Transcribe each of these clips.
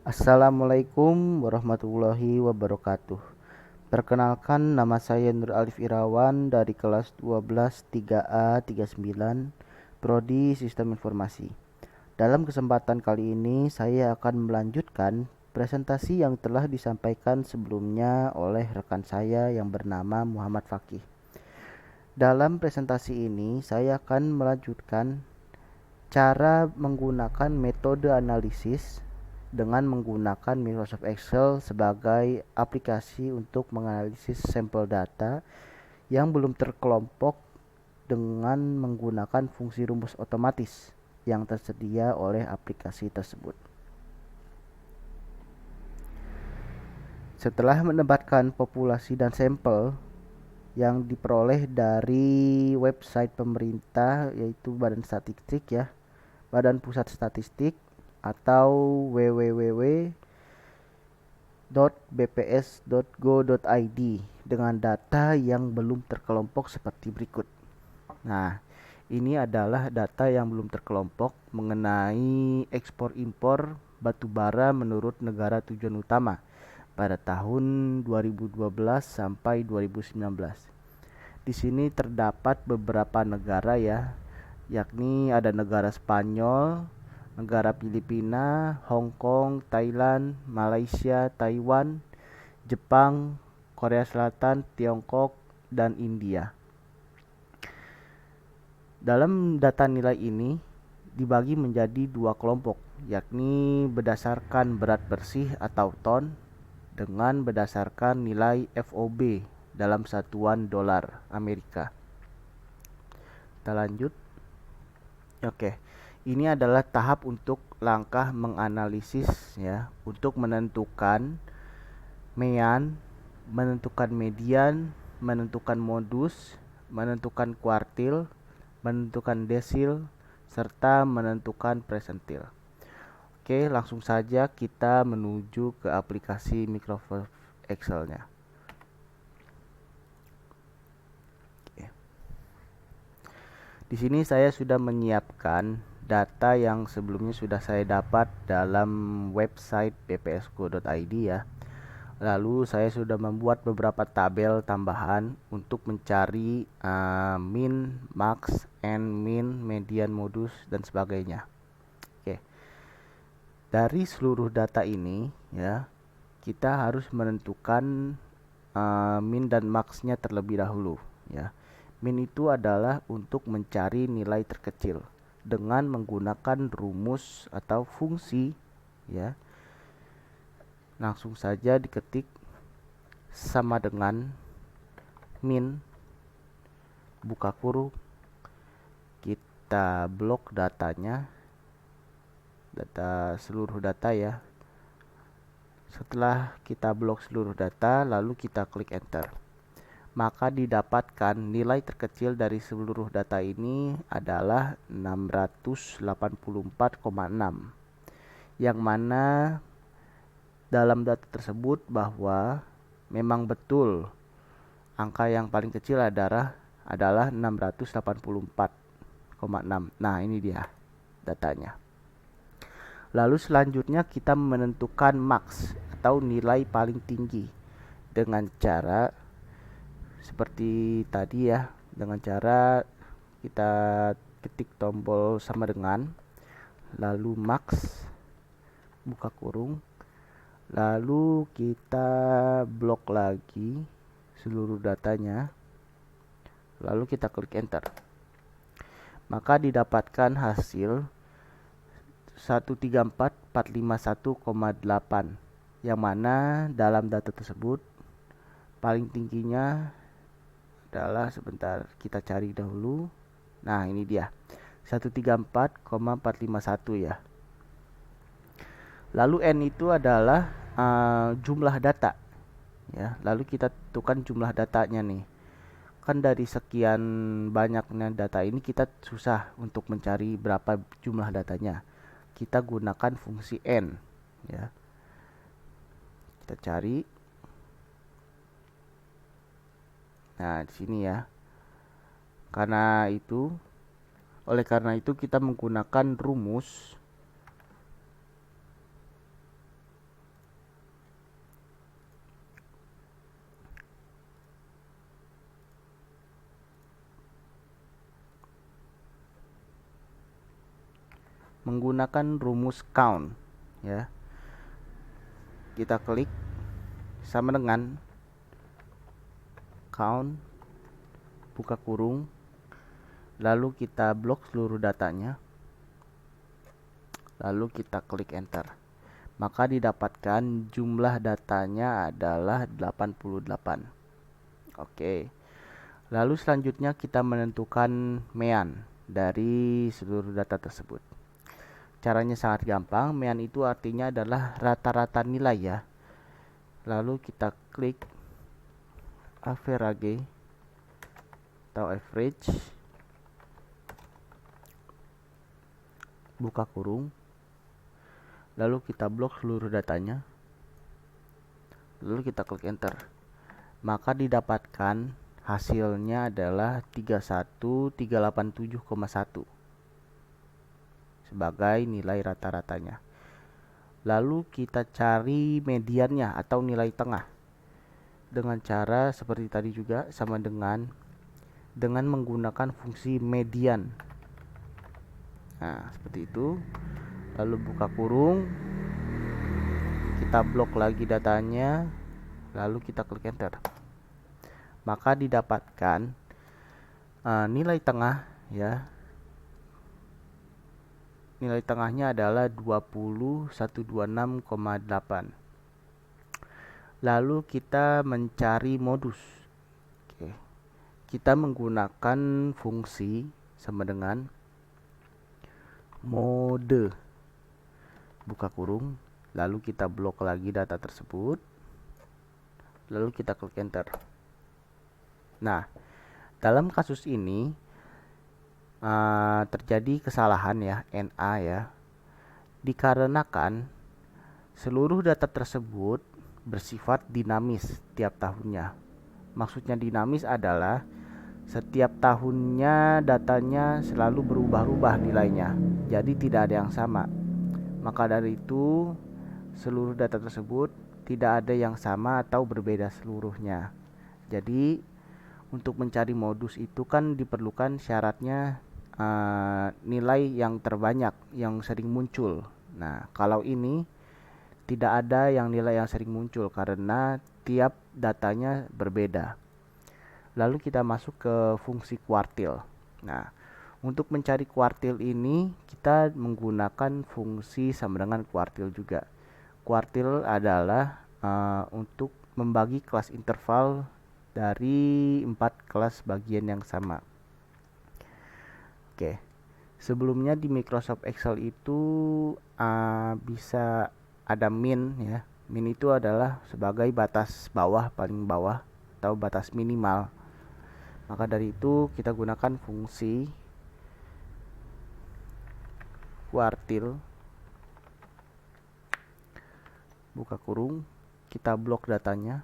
Assalamualaikum warahmatullahi wabarakatuh. Perkenalkan, nama saya Nur Alif Irawan dari kelas 12 3A 39 Prodi Sistem Informasi. Dalam kesempatan kali ini saya akan melanjutkan presentasi yang telah disampaikan sebelumnya oleh rekan saya yang bernama Muhammad Fakih. Dalam presentasi ini saya akan melanjutkan cara menggunakan metode analisis dengan menggunakan Microsoft Excel sebagai aplikasi untuk menganalisis sampel data yang belum terkelompok dengan menggunakan fungsi rumus otomatis yang tersedia oleh aplikasi tersebut. Setelah menempatkan populasi dan sampel yang diperoleh dari website pemerintah yaitu Badan Statistik ya, Badan Pusat Statistik atau www.bps.go.id dengan data yang belum terkelompok seperti berikut. Nah, ini adalah data yang belum terkelompok mengenai ekspor impor batubara menurut negara tujuan utama pada tahun 2012 sampai 2019. Di sini terdapat beberapa negara ya, yakni ada negara Spanyol, negara Filipina, Hong Kong, Thailand, Malaysia, Taiwan, Jepang, Korea Selatan, Tiongkok, dan India. Dalam data nilai ini dibagi menjadi dua kelompok, yakni berdasarkan berat bersih atau ton dengan berdasarkan nilai FOB dalam satuan dolar Amerika. Kita lanjut. Oke. Ini adalah tahap untuk langkah menganalisis ya, untuk menentukan mean, menentukan median, menentukan modus, menentukan kuartil, menentukan desil, serta menentukan persentil. Oke, langsung saja kita menuju ke aplikasi Microsoft Excel-nya. Di sini saya sudah menyiapkan data yang sebelumnya sudah saya dapat dalam website bps.go.id ya. Lalu saya sudah membuat beberapa tabel tambahan untuk mencari min, max, and min, median, modus, dan sebagainya. Oke. Dari seluruh data ini ya, kita harus menentukan min dan max-nya terlebih dahulu ya. Min itu adalah untuk mencari nilai terkecil dengan menggunakan rumus atau fungsi ya. Langsung saja diketik sama dengan min, buka kurung, kita blok datanya, data seluruh data ya. Setelah kita blok seluruh data, lalu kita klik enter, maka didapatkan nilai terkecil dari seluruh data ini adalah 684,6, yang mana dalam data tersebut bahwa memang betul angka yang paling kecil adalah 684,6. Nah, ini dia datanya. Lalu selanjutnya kita menentukan max atau nilai paling tinggi dengan cara seperti tadi ya, dengan cara kita ketik tombol sama dengan, lalu max, buka kurung, lalu kita blok lagi seluruh datanya, lalu kita klik enter, maka didapatkan hasil 134.451,8, yang mana dalam data tersebut paling tingginya adalah, sebentar kita cari dahulu. Nah, ini dia 134,451 ya. Lalu N itu adalah jumlah data ya. Lalu kita tentukan jumlah datanya nih. Kan dari sekian banyaknya data ini kita susah untuk mencari berapa jumlah datanya. Kita gunakan fungsi N ya. Kita cari. Nah, di sini ya. Oleh karena itu kita menggunakan rumus menggunakan rumus count ya. Kita klik sama dengan count buka kurung, lalu kita blok seluruh datanya, lalu kita klik enter. Maka didapatkan jumlah datanya adalah 88. Oke. Lalu selanjutnya kita menentukan mean dari seluruh data tersebut. Caranya sangat gampang. Mean itu artinya adalah rata-rata nilai ya. Lalu kita klik average atau average, buka kurung, lalu kita blok seluruh datanya, lalu kita klik enter. Maka didapatkan hasilnya adalah 31387,1 sebagai nilai rata-ratanya. Lalu kita cari mediannya atau nilai tengah dengan cara seperti tadi juga, sama dengan menggunakan fungsi median. Nah, seperti itu. Lalu buka kurung, kita blok lagi datanya, lalu kita klik enter. Maka didapatkan nilai tengah ya. Nilai tengahnya adalah 20126,8. Lalu kita mencari modus. Oke. Kita menggunakan fungsi sama dengan mode, buka kurung, lalu kita blok lagi data tersebut, lalu kita klik enter. Nah, dalam kasus ini terjadi kesalahan ya, NA ya, dikarenakan seluruh data tersebut bersifat dinamis tiap tahunnya. Maksudnya dinamis adalah setiap tahunnya datanya selalu berubah-ubah nilainya, jadi tidak ada yang sama. Maka dari itu seluruh data tersebut tidak ada yang sama atau berbeda seluruhnya. Jadi untuk mencari modus itu kan diperlukan syaratnya nilai yang terbanyak yang sering muncul. Nah, kalau ini tidak ada yang nilai yang sering muncul karena tiap datanya berbeda. Lalu kita masuk ke fungsi kuartil. Nah, untuk mencari kuartil ini kita menggunakan fungsi sama dengan kuartil juga. Kuartil adalah untuk membagi kelas interval dari 4 kelas bagian yang sama. Oke. Sebelumnya di Microsoft Excel itu bisa ada min ya. Min itu adalah sebagai batas bawah, paling bawah atau batas minimal. Maka dari itu kita gunakan fungsi kuartil, buka kurung, kita blok datanya,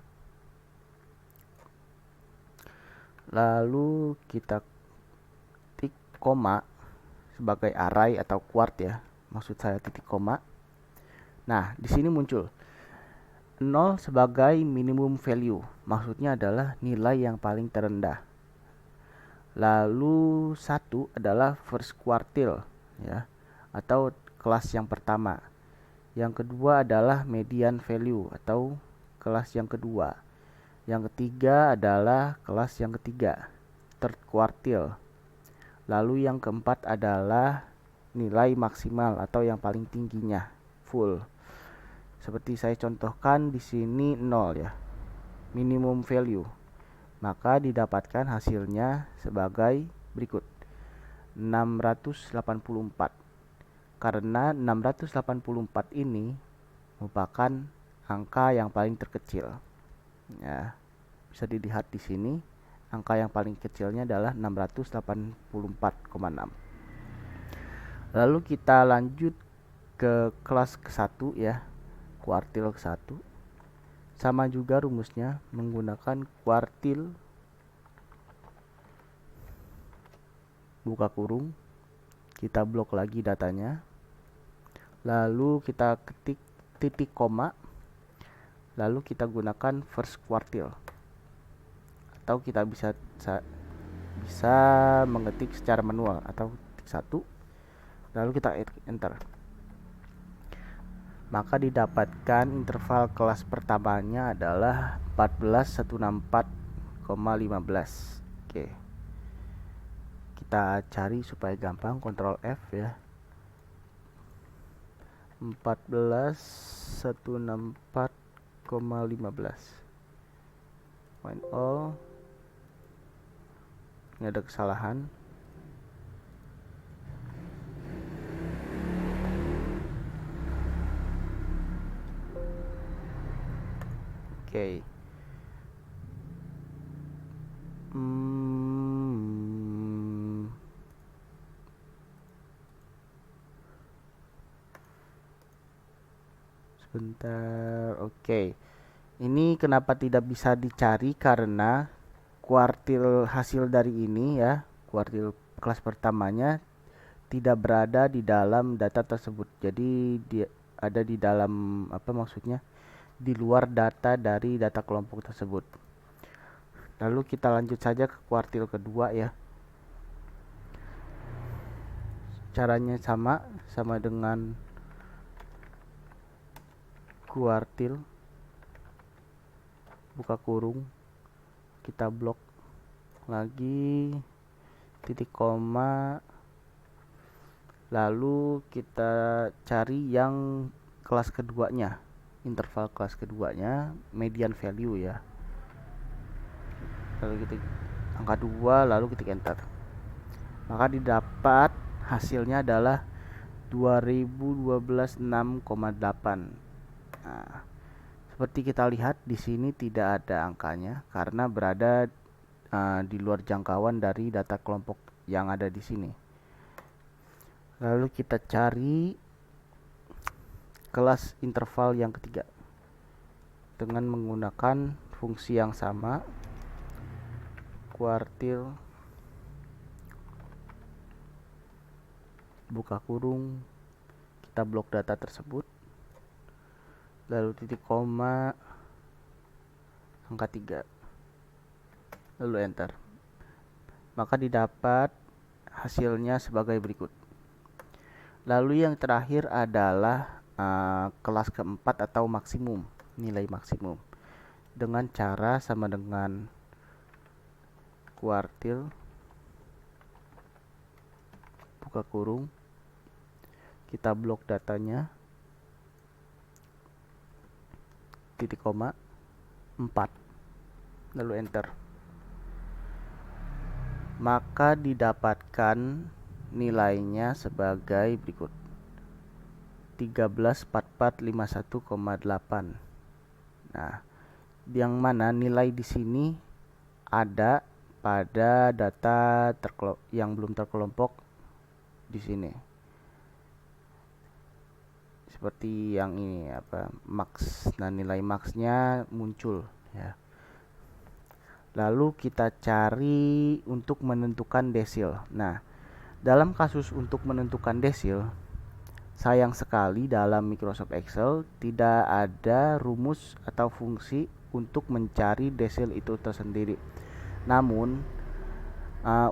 lalu kita tik koma sebagai array atau quart ya, maksud saya titik koma. Nah, di sini muncul 0 sebagai minimum value, maksudnya adalah nilai yang paling terendah. Lalu 1 adalah first quartile ya, atau kelas yang pertama. Yang kedua adalah median value atau kelas yang kedua. Yang ketiga adalah kelas yang ketiga, third quartile. Lalu yang keempat adalah nilai maksimal atau yang paling tingginya, full. Seperti saya contohkan di sini 0 ya, minimum value. Maka didapatkan hasilnya sebagai berikut, 684. Karena 684 ini merupakan angka yang paling terkecil. Ya, bisa dilihat di sini, angka yang paling kecilnya adalah 684,6. Lalu kita lanjut ke kelas ke-1 ya, kuartil ke-1. Sama juga rumusnya, menggunakan kuartil, buka kurung, kita blok lagi datanya, lalu kita ketik titik koma, lalu kita gunakan first quartile, atau kita bisa mengetik secara manual atau ketik 1, lalu kita enter. Maka didapatkan interval kelas pertamanya adalah 14.164,15. Oke. Kita cari supaya gampang, Ctrl F ya. 14.164,15. Find all. Ini ada kesalahan. Oke. Sebentar. Oke. Ini kenapa tidak bisa dicari karena kuartil hasil dari ini ya, kuartil kelas pertamanya tidak berada di dalam data tersebut. Jadi dia ada di dalam apa maksudnya? Di luar data dari data kelompok tersebut. Lalu kita lanjut saja ke kuartil kedua ya. Caranya sama dengan kuartil, buka kurung, kita blok lagi, titik koma, lalu kita cari yang kelas keduanya, interval kelas keduanya, median value ya. Lalu ketik angka 2, lalu ketik enter. Maka didapat hasilnya adalah 2012.6,8. Nah, seperti kita lihat di sini tidak ada angkanya karena berada di luar jangkauan dari data kelompok yang ada di sini. Lalu kita cari kelas interval yang ketiga dengan menggunakan fungsi yang sama, kuartil, buka kurung, kita blok data tersebut, lalu titik koma, angka 3, lalu enter. Maka didapat hasilnya sebagai berikut. Lalu yang terakhir adalah kelas keempat atau maksimum, nilai maksimum, dengan cara sama dengan kuartil, buka kurung, kita blok datanya, titik koma, 4, lalu enter. Maka didapatkan nilainya sebagai berikut, 13.4451,8. Nah, yang mana nilai di sini ada pada data yang belum terkelompok di sini. Seperti yang ini max. Nah, nilai maxnya muncul ya. Lalu kita cari untuk menentukan desil. Nah, dalam kasus untuk menentukan desil, sayang sekali dalam Microsoft Excel tidak ada rumus atau fungsi untuk mencari desil itu tersendiri. Namun,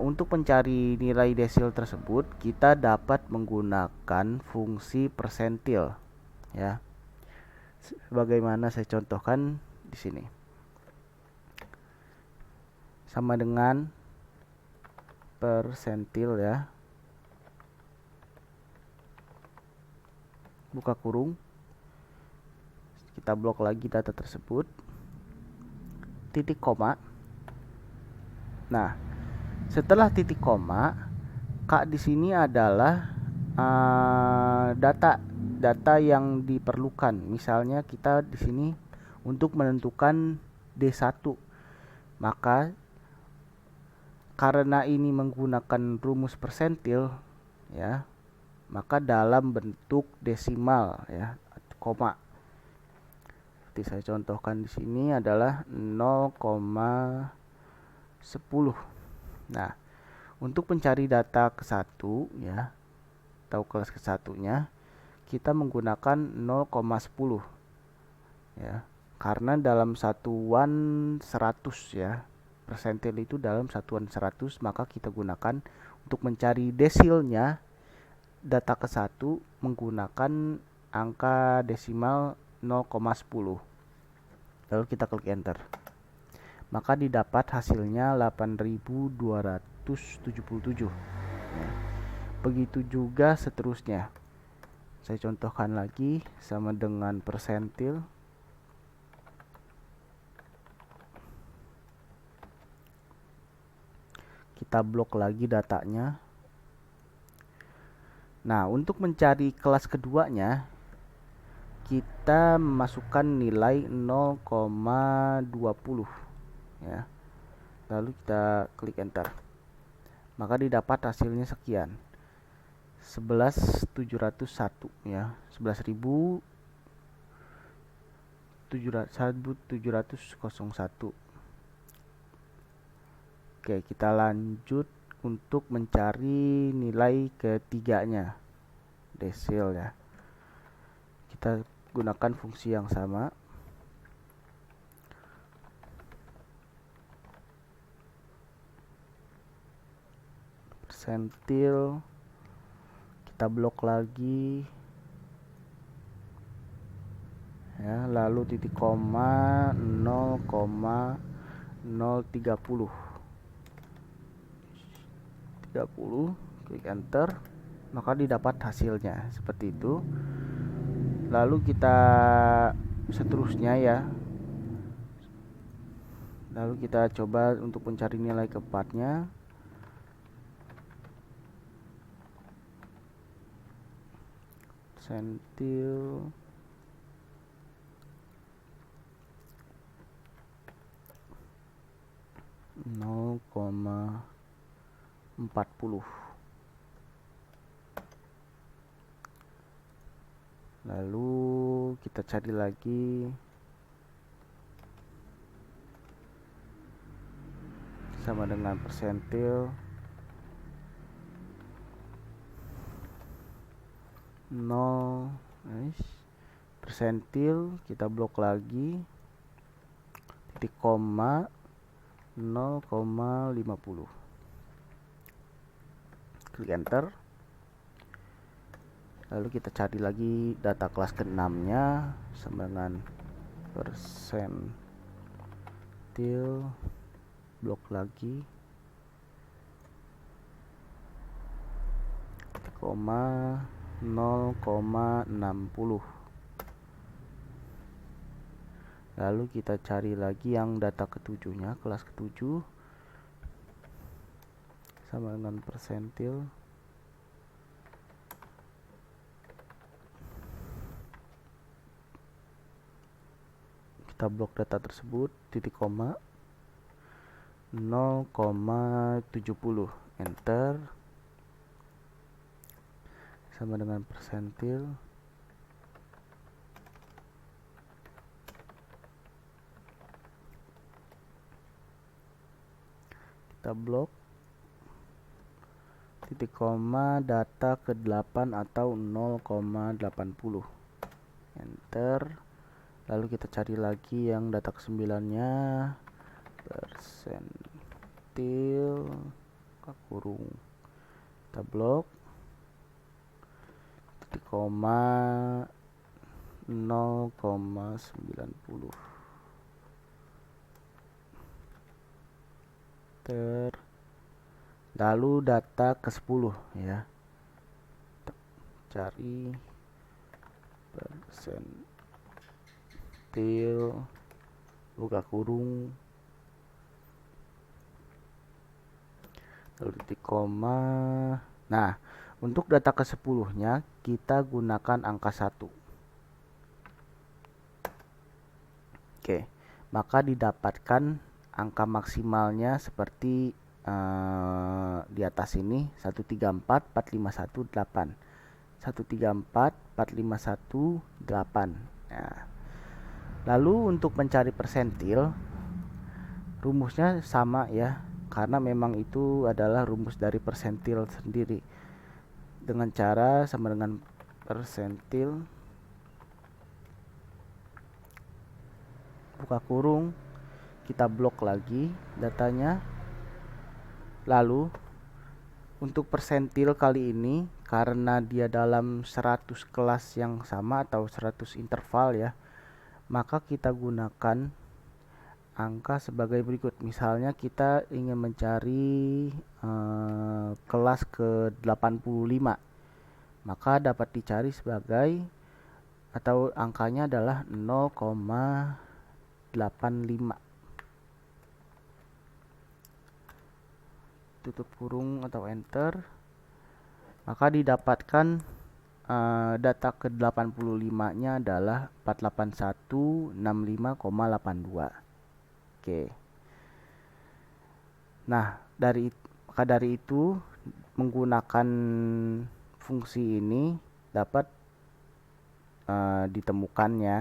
untuk mencari nilai desil tersebut, kita dapat menggunakan fungsi persentil, ya. Sebagaimana saya contohkan di sini. Sama dengan persentil ya. Buka kurung. Kita blok lagi data tersebut. Titik koma. Nah, setelah titik koma, Kak di sini adalah data yang diperlukan. Misalnya kita di sini untuk menentukan D1. Maka karena ini menggunakan rumus persentil ya, maka dalam bentuk desimal ya, koma. Seperti saya contohkan di sini adalah 0,10. Nah, untuk mencari data ke-1 ya, atau kelas ke-1-nya, kita menggunakan 0,10 ya. Karena dalam satuan 100 ya. Persentil itu dalam satuan 100, maka kita gunakan untuk mencari desilnya data ke 1 menggunakan angka desimal 0,10. Lalu kita klik enter. Maka didapat hasilnya 8.277. Ya. Begitu juga seterusnya. Saya contohkan lagi sama dengan persentil. Kita blok lagi datanya. Nah, untuk mencari kelas keduanya, kita memasukkan nilai 0,20 ya. Lalu kita klik enter. Maka didapat hasilnya sekian. 11.701 ya. 11.701. Oke, kita lanjut untuk mencari nilai ketiganya, desil ya. Kita gunakan fungsi yang sama. Persentil, kita blok lagi ya, lalu titik koma 0,030. 30, klik enter, maka didapat hasilnya seperti itu. Lalu kita seterusnya ya. Lalu kita coba untuk mencari nilai keempatnya. Sentil, nol koma 40. Lalu kita cari lagi sama dengan persentil 0. Persentil kita blok lagi, titik koma 0,50. Klik enter. Lalu kita cari lagi data kelas ke-6 nya sama dengan persentil, blok lagi, koma 0,60. Lalu kita cari lagi yang data ketujuhnya, kelas ke-7 sama dengan persentil, kita blok data tersebut, titik koma 0,70, enter, sama dengan persentil, kita blok, titik koma data ke-8 atau 0,80, enter. Lalu kita cari lagi yang data ke-9 nya, persentil, kurung, kita blok, titik koma 0,90, lalu data ke-10 ya, cari persentil, buka kurung, lalu titik koma. Nah, untuk data ke-10 nya kita gunakan angka 1. Oke, maka didapatkan angka maksimalnya seperti di atas ini, 134.451.8, 134.451.8. Nah, lalu untuk mencari persentil, rumusnya sama ya, karena memang itu adalah rumus dari persentil sendiri, dengan cara sama dengan persentil, buka kurung, kita blok lagi datanya. Lalu untuk persentil kali ini, karena dia dalam 100 kelas yang sama atau 100 interval ya, maka kita gunakan angka sebagai berikut. Misalnya kita ingin mencari kelas ke 85, maka dapat dicari sebagai atau angkanya adalah 0,85. Tutup kurung atau enter, maka didapatkan data ke 85 nya adalah 48165,82. Oke. Nah, maka dari itu menggunakan fungsi ini dapat ditemukannya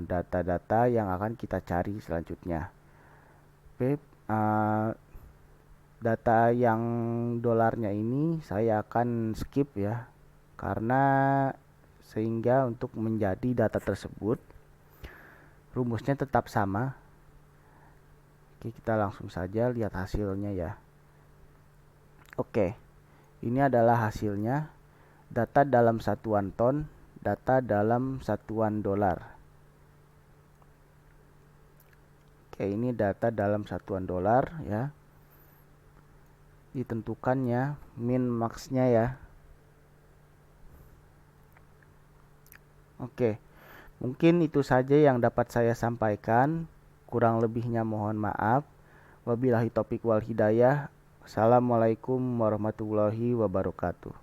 data-data yang akan kita cari selanjutnya. Oke, data yang dolarnya ini saya akan skip ya, karena sehingga untuk menjadi data tersebut rumusnya tetap sama. Oke, kita langsung saja lihat hasilnya ya. Oke, ini adalah hasilnya. Data dalam satuan ton, data dalam satuan dolar. Oke, ini data dalam satuan dolar ya. Ditentukannya min max-nya ya. Oke, mungkin itu saja yang dapat saya sampaikan. Kurang lebihnya mohon maaf. Wabillahi taufiq wal hidayah. Assalamualaikum warahmatullahi wabarakatuh.